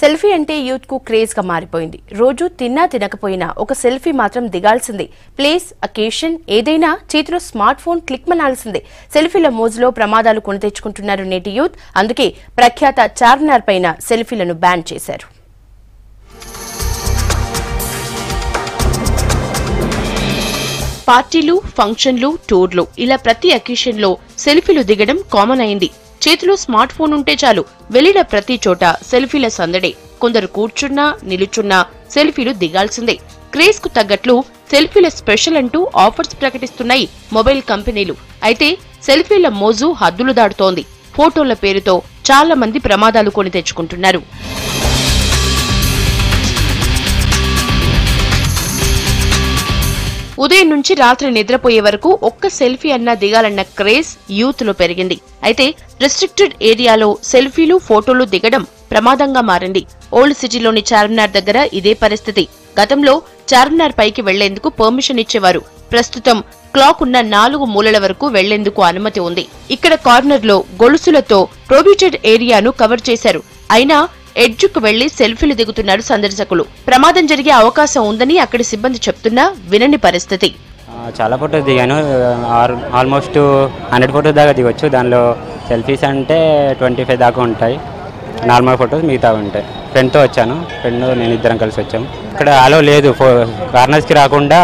Selfie అంటే youth కు craze గా మారిపోయింది. రోజు తిన్నా తినకపోయినా ఒక సెల్ఫీ మాత్రం దిగాల్సిందే. ప్లేస్, అకేషన్ ఏదైనా చేతిలో స్మార్ట్ ఫోన్ క్లిక్ మనాల్సిందే. సెల్ఫీల మోజులో ప్రమాదాలు కొని తెచ్చుకుంటున్నారు నేటి యూత్. అందుకే ప్రఖ్యాత చార్మినార్ పైన సెల్ఫీలను బ్యాన్ చేశారు. పార్టీలు, ఫంక్షన్లు, టూర్లు ఇలా ప్రతి అకేషన్ లో సెల్ఫీలు దిగడం కామన్ అయింది. చేతిలో స్మార్ట్ ఫోన్ ఉంటే చాలు, వెళ్లిన ప్రతి చోట సెల్ఫీల సందడే. కొందరు కూర్చున్నా, నిలుచున్నా సెల్ఫీలు దిగాల్సిందే. క్రేజ్ కు తగ్గట్లు సెల్ఫీల స్పెషల్ అంటూ ఆఫర్స్ ప్రకటిస్తున్నాయి మొబైల్ కంపెనీలు. అయితే సెల్ఫీల మోజు హద్దులు దాటుతోంది. ఫోటోల పేరుతో చాలా మంది ప్రమాదాలు కొని తెచ్చుకుంటున్నారు. ఉదయం నుంచి రాత్రి నిద్రపోయే వరకు ఒక్క సెల్ఫీ అన్నా దిగాలన్న క్రేజ్ యూత్ లో పెరిగింది. అయితే రెస్ట్రిక్టెడ్ ఏరియాలో సెల్ఫీలు, ఫోటోలు దిగడం ప్రమాదంగా మారింది. ఓల్డ్ సిటీలోని చార్మినార్ దగ్గర ఇదే పరిస్థితి. గతంలో చార్మినార్ పైకి వెళ్లేందుకు పర్మిషన్ ఇచ్చేవారు. ప్రస్తుతం క్లాక్ ఉన్న 4 మూలల వరకు వెళ్లేందుకు అనుమతి ఉంది. ఇక్కడ కార్నర్ లో గొలుసులతో ప్రొహిబిటెడ్ ఏరియాను కవర్ చేశారు. అయినా ఎడ్జుకు వెళ్లి సెల్ఫీలు దిగుతున్నారు సందర్శకులు. ప్రమాదం జరిగే అవకాశం ఉందని అక్కడి సిబ్బంది చెప్తున్నా వినని పరిస్థితి. చాలా ఫోటోస్ దిగాను. ఆల్మోస్ట్ 100 ఫోటోస్ దాకా దిగొచ్చు. దానిలో సెల్ఫీస్ అంటే 25 దాకా ఉంటాయి. నార్మల్ ఫోటోస్ మిగతా ఉంటాయి. ఫ్రెండ్తో వచ్చాను. ఫ్రెండ్ నేను ఇద్దరం కలిసి వచ్చాము. ఇక్కడ అలో లేదు, కార్నర్స్కి రాకుండా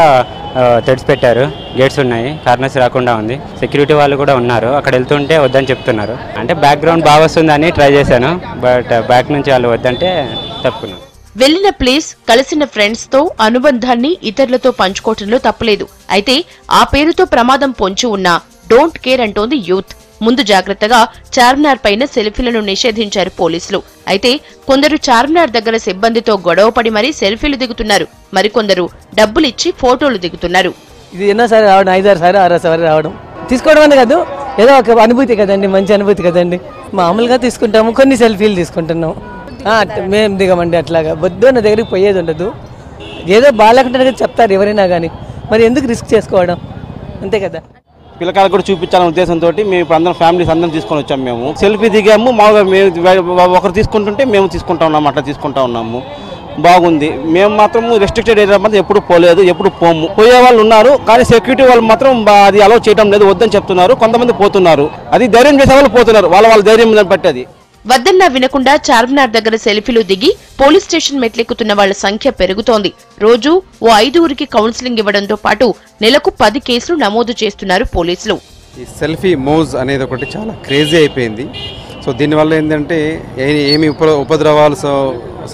తెడ్స్ పెట్టారు. గేట్స్ ఉన్నాయి, కార్నర్స్ రాకుండా ఉంది. సెక్యూరిటీ వాళ్ళు కూడా ఉన్నారు. అక్కడ వెళ్తుంటే వద్దని చెప్తున్నారు. అంటే బ్యాక్గ్రౌండ్ బాగా వస్తుందని ట్రై చేశాను, బట్ బ్యాక్ నుంచి వాళ్ళు వద్దంటే తప్పుకున్నాను. వెళ్లిన ప్లేస్, కలిసిన ఫ్రెండ్స్ తో అనుబంధాన్ని ఇతరులతో పంచుకోవటంలో తప్పులేదు. అయితే ఆ పేరుతో ప్రమాదం పొంచి ఉన్నా డోంట్ కేర్ అంటోంది యూత్. ముందు జాగ్రత్తగా చార్మినార్ పైన సెల్ఫీలను నిషేధించారు పోలీసులు. అయితే కొందరు చార్మినార్ దగ్గర సిబ్బందితో గొడవపడి మరీ సెల్ఫీలు దిగుతున్నారు. మరికొందరు డబ్బులిచ్చి ఫోటోలు దిగుతున్నారు. ఇది ఎన్నోసారి రావడం, 5-6 రావడం, తీసుకోవడం అనే కాదు, ఏదో ఒక అనుభూతి కదండి, మంచి అనుభూతి కదండి. మామూలుగా తీసుకుంటాము, కొన్ని సెల్ఫీలు తీసుకుంటున్నాము. మేము దిగమండి అట్లాగా. బొద్దు నా దగ్గరికి పోయేది ఉండదు. ఏదో బాగాలేకుంటే చెప్తారు ఎవరైనా కానీ, మరి ఎందుకు రిస్క్ చేసుకోవడం, అంతే కదా. పిల్లకాయలు కూడా చూపించాలనే ఉద్దేశంతో మేము ఇప్పుడు అందరం ఫ్యామిలీస్ అందరం తీసుకొని వచ్చాము. మేము సెల్ఫీ దిగాము. మామూలుగా మేము ఒకరు తీసుకుంటుంటే మేము తీసుకుంటా ఉన్నాము, అట్లా తీసుకుంటా ఉన్నాము. బాగుంది. మేము మాత్రం రెస్ట్రిక్టెడ్ ఏరియా మాత్రం ఎప్పుడు పోలేదు, ఎప్పుడు పోము. పోయే వాళ్ళు ఉన్నారు, కానీ సెక్యూరిటీ వాళ్ళు మాత్రం అది అలౌ చేయడం లేదు, వద్దని చెప్తున్నారు. కొంతమంది పోతున్నారు. అది ధైర్యం చేసే వాళ్ళు పోతున్నారు, వాళ్ళ ధైర్యం బట్టి. అది వద్దన్నా వినకుండా చార్మినార్ దగ్గర సెల్ఫీలు దిగి పోలీస్ స్టేషన్ మెట్లెక్కుతున్న వాళ్ల సంఖ్య పెరుగుతోంది. రోజు ఓ 5 కౌన్సిలింగ్ ఇవ్వడంతో పాటు నెలకు 10 కేసులు నమోదు చేస్తున్నారు పోలీసులు. ఈ సెల్ఫీ మోజ్ అనేది ఒకటి చాలా క్రేజీ అయిపోయింది. సో దీనివల్ల ఏంటంటే ఏమి ఉపద్రవాలు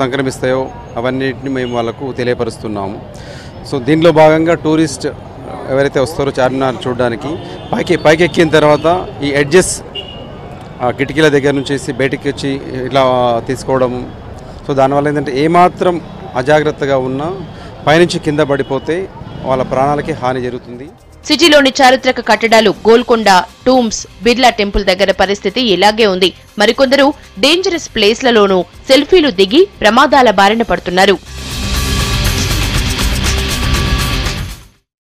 సంక్రమిస్తాయో అవన్నిటిని మేము వాళ్ళకు తెలియపరుస్తున్నాము. సో దీనిలో భాగంగా టూరిస్ట్ ఎవరైతే వస్తారో చార్మినార్ చూడడానికి పైకి ఎక్కిన తర్వాత ఈ ఎడ్జెస్ కిటికీల దగ్గర నుంచి బయటికి వచ్చి ఇట్లా తీసుకోవడం. సో దానివల్ల ఏంటంటే ఏమాత్రం అజాగ్రత్తగా ఉన్నా పైనుంచి కింద పడిపోతే వాళ్ళ ప్రాణాలకి హాని జరుగుతుంది. సిటీలోని చారిత్రక కట్టడాలు, గోల్కొండ, టూమ్స్, బిర్లా టెంపుల్ దగ్గర పరిస్థితి ఇలాగే ఉంది. మరికొందరు డేంజరస్ ప్లేస్లలోనూ సెల్ఫీలు దిగి ప్రమాదాల బారిన పడుతున్నారు.